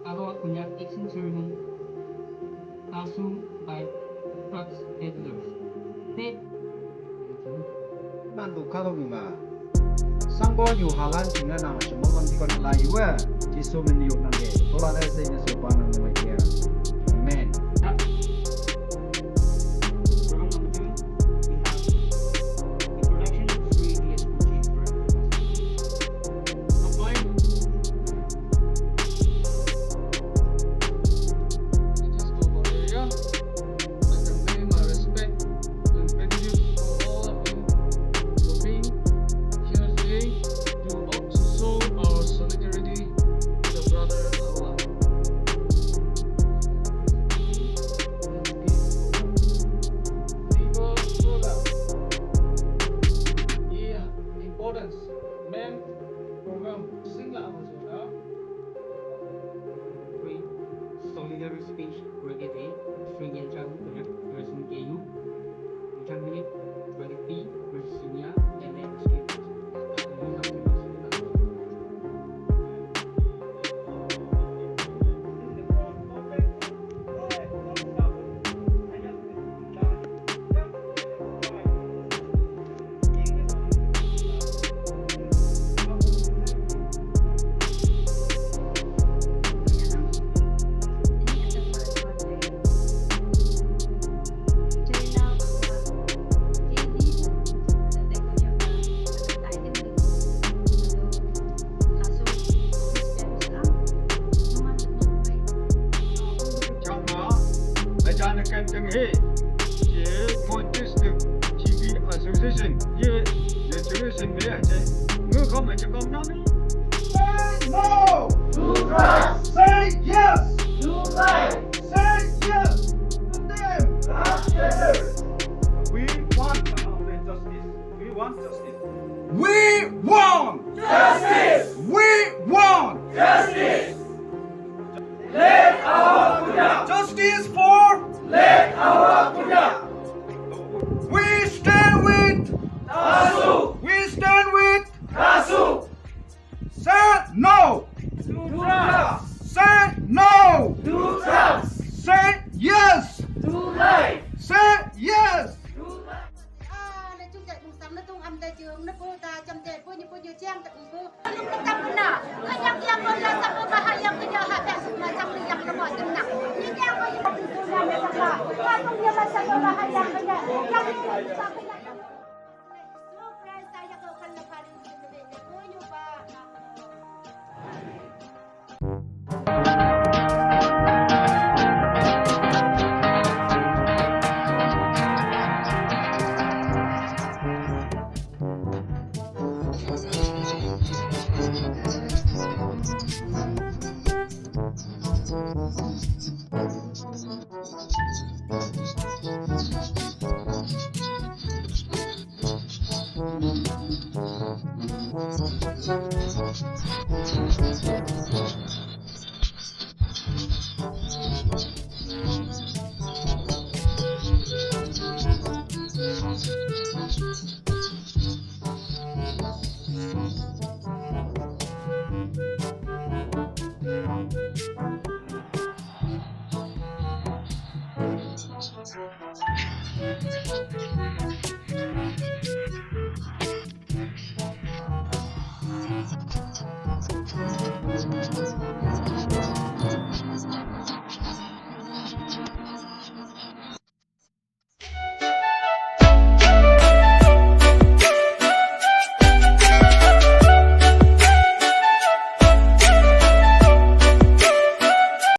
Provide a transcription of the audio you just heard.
AHOA konyak action ceremony TASU by trucks peddlers. State Ban du ka mi ma sang go yu ha lan chin na ma shi mo man ti ko la yu wa ji so min yu na ge to la na sai na so pa na ma ke amen. Men program sing lah apa sudah. Free solidarity speech brigade string yang jauh banyak versi KU macam milik quality versinya dan landscape. Kan teng he ye Montes de TV Association ye generation me aje ngu ko ma kom na mi say no to drugs say yes to life say yes to them we want justice we want justice we want justice we want justice let our justice for let our konyak. We stand with TASU. We stand with TASU. Say no to drugs. Say no to drugs. Say yes to life. Say yes to life. Nói chung chạy cùng sắm nó tung âm ta trường nó cô ta chăm tệ cô như trang tại cùng cô lúc nó tăng nè cái yang con là sắp có hai yang cái giờ hạ bẹt mà trong cái yang nó mỏi tâm nặng nhưng yang có những cái là mẹ sắp là qua không như mà sắp có hai yang cái giờ yang cái sắp cái này surprise saya kau kan lepas ini cô như ba Thank you.